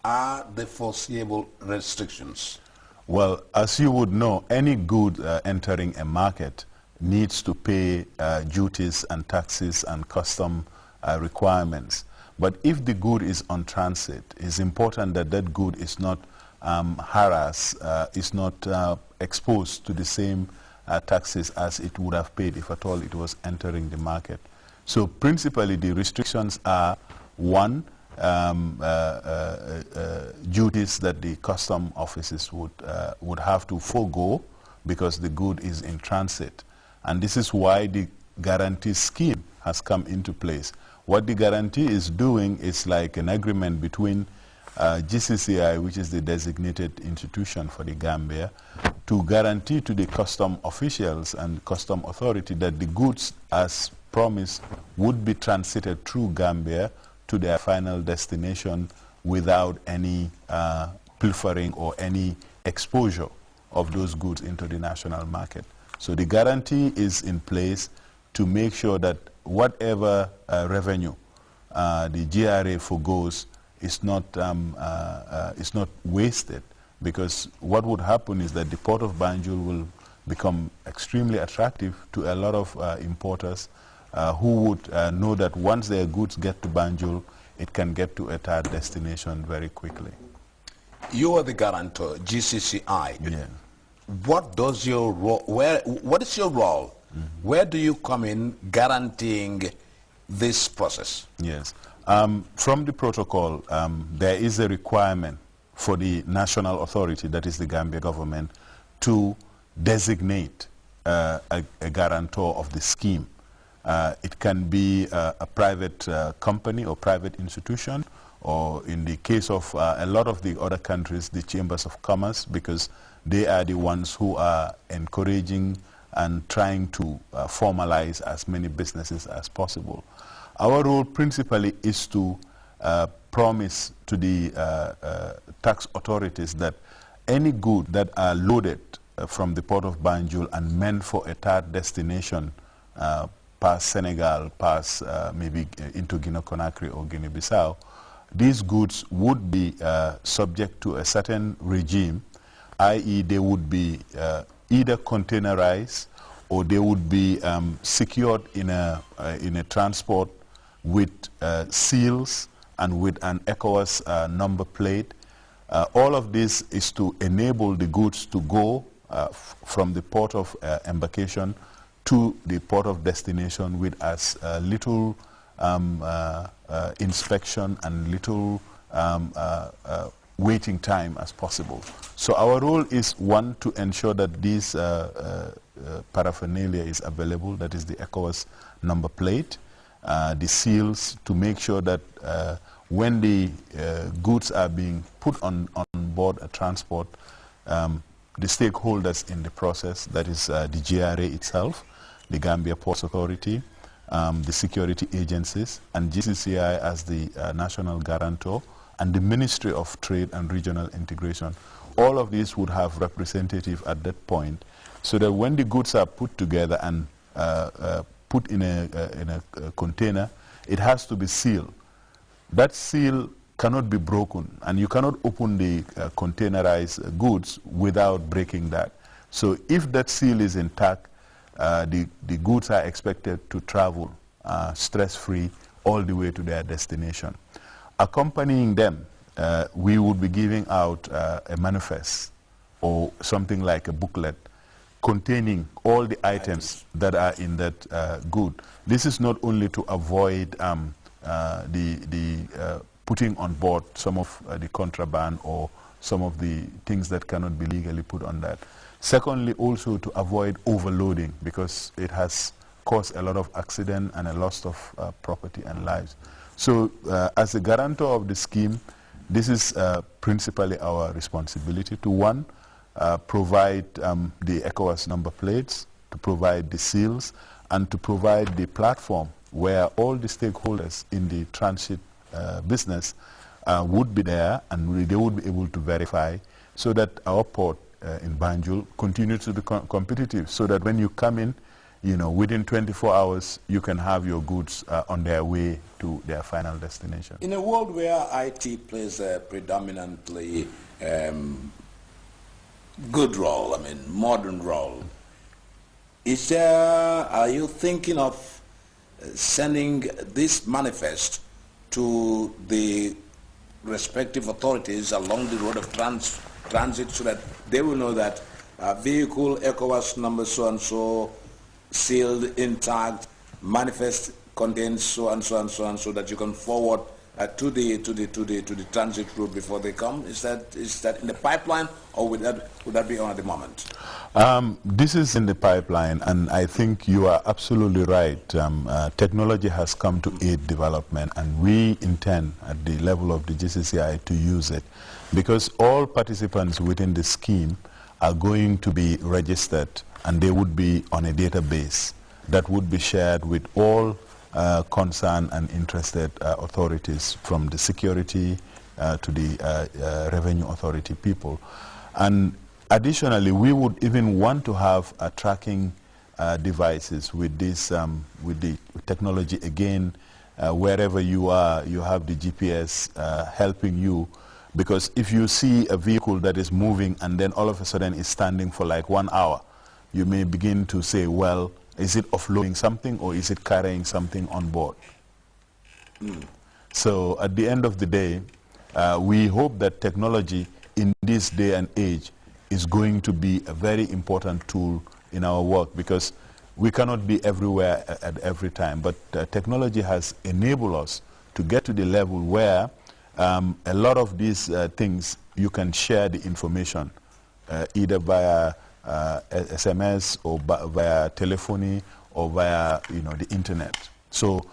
are the foreseeable restrictions? Well, as you would know, any good entering a market needs to pay duties and taxes and custom requirements. But if the good is on transit, it's important that that good is not harassed, is not exposed to the same taxes as it would have paid if at all it was entering the market. So principally the restrictions are, one, duties that the custom offices would have to forego because the good is in transit. And this is why the guarantee scheme has come into place. What the guarantee is doing is like an agreement between GCCI, which is the designated institution for the Gambia, to guarantee to the custom officials and custom authority that the goods, as promised, would be transited through Gambia to their final destination without any pilfering or any exposure of those goods into the national market. So the guarantee is in place to make sure that whatever revenue the GRA forgoes is not wasted, because what would happen is that the port of Banjul will become extremely attractive to a lot of importers who would know that once their goods get to Banjul, it can get to a third destination very quickly. You are the guarantor, GCCI. Yeah. What does your role, what is your role? Mm-hmm. Where do you come in guaranteeing this process? Yes. From the protocol, there is a requirement for the national authority, that is the Gambia government, to designate a guarantor of the scheme. It can be a private company or private institution, or in the case of a lot of the other countries, the chambers of commerce, because they are the ones who are encouraging and trying to formalize as many businesses as possible. Our role principally is to promise to the tax authorities that any good that are loaded from the port of Banjul and meant for a third destination, past Senegal, past maybe into Guinea-Conakry or Guinea-Bissau, these goods would be subject to a certain regime, i.e. they would be either containerized or they would be secured in a transport with seals and with an ECOWAS number plate. All of this is to enable the goods to go from the port of embarkation to the port of destination with as little inspection and little waiting time as possible. So our role is, one, to ensure that this paraphernalia is available, that is the ECOWAS number plate, the seals, to make sure that when the goods are being put on board a transport, the stakeholders in the process, that is the GRA itself, the Gambia Ports Authority, the security agencies, and GCCI as the national guarantor, and the Ministry of Trade and Regional Integration. All of these would have representative at that point, so that when the goods are put together and put in a container, it has to be sealed. That seal cannot be broken, and you cannot open the containerized goods without breaking that. So if that seal is intact, the goods are expected to travel stress-free all the way to their destination. Accompanying them, we would be giving out a manifest or something like a booklet containing all the items that are in that good. This is not only to avoid the putting on board some of the contraband or some of the things that cannot be legally put on that. Secondly, also to avoid overloading, because it has caused a lot of accident and a loss of property and lives. So as a guarantor of the scheme, this is principally our responsibility to, one, provide the ECOWAS number plates, to provide the seals, and to provide the platform where all the stakeholders in the transit business would be there, and they would be able to verify, so that our port in Banjul continues to be competitive, so that when you come in, within 24 hours, you can have your goods on their way to their final destination. In a world where IT plays a predominantly good role, I mean modern role, are you thinking of sending this manifest to the respective authorities along the road of transit so that they will know that vehicle ECOWAS number so and so, sealed, intact, manifest contains so and so and so and so, that you can forward to the transit route before they come? Is that in the pipeline, or would that be on at the moment? This is in the pipeline, and I think you are absolutely right. Technology has come to aid development, and we intend at the level of the GCCI to use it, because all participants within the scheme are going to be registered, and they would be on a database that would be shared with all concerned and interested authorities, from the security to the revenue authority people. And additionally, we would even want to have tracking devices with this, with the technology again. Wherever you are, you have the GPS helping you, because if you see a vehicle that is moving and then all of a sudden is standing for like 1 hour, you may begin to say, well, is it offloading something or is it carrying something on board? So at the end of the day, we hope that technology in this day and age is going to be a very important tool in our work, because we cannot be everywhere at every time. But technology has enabled us to get to the level where a lot of these things, you can share the information either via SMS or via telephony or via the internet. So,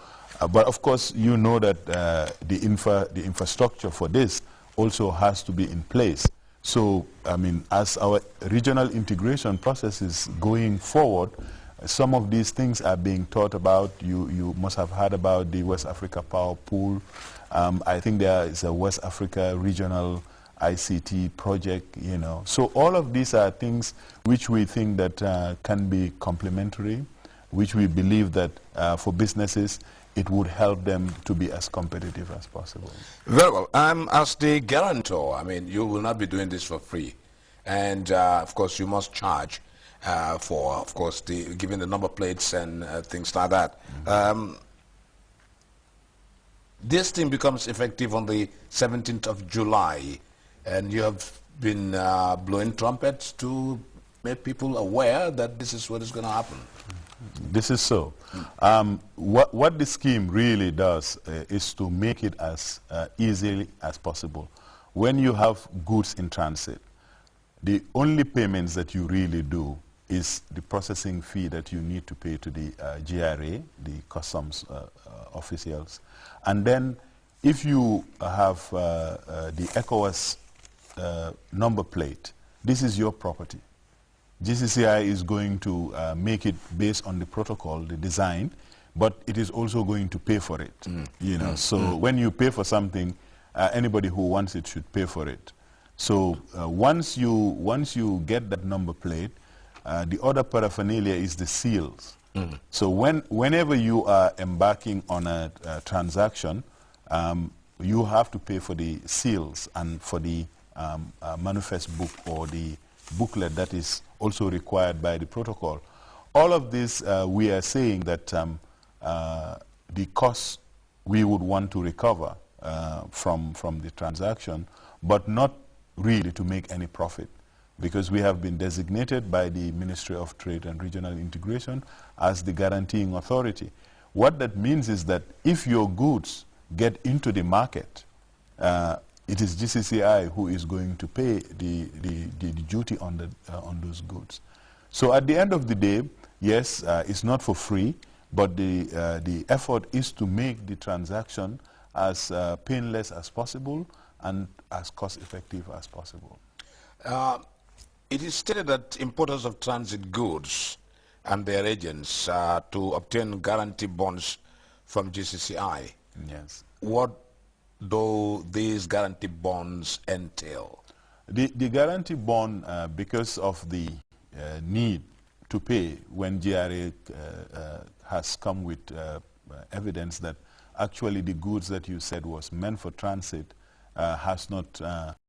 but of course you know that the infrastructure for this also has to be in place. So I mean, as our regional integration process is going forward, some of these things are being thought about. You must have heard about the West Africa Power Pool. I think there is a West Africa regional ICT project, So all of these are things which we think that can be complementary, which we believe that for businesses, it would help them to be as competitive as possible. Very well. As the guarantor, I mean, you will not be doing this for free. And, of course, you must charge for, of course, giving the number plates and things like that. This thing becomes effective on the 17th of July. And you have been blowing trumpets to make people aware that this is what is going to happen. This is so. What the scheme really does is to make it as easily as possible. When you have goods in transit, the only payments that you really do is the processing fee that you need to pay to the GRA, the customs officials. And then if you have the ECOWAS number plate, this is your property. GCCI is going to make it based on the protocol, the design, but it is also going to pay for it. So when you pay for something, anybody who wants it should pay for it. So once you get that number plate, the other paraphernalia is the seals. So whenever you are embarking on a transaction, you have to pay for the seals and for the manifest book or the booklet that is also required by the protocol. All of this, we are saying that the costs we would want to recover from the transaction, but not really to make any profit, because we have been designated by the Ministry of Trade and Regional Integration as the guaranteeing authority. What that means is that if your goods get into the market, it is GCCI who is going to pay the duty on those goods. So at the end of the day, yes, it's not for free, but the effort is to make the transaction as painless as possible and as cost-effective as possible. It is stated that importers of transit goods and their agents to obtain guarantee bonds from GCCI. Yes. What do these guarantee bonds entail? The guarantee bond, because of the need to pay when GRA has come with evidence that actually the goods that you said was meant for transit has not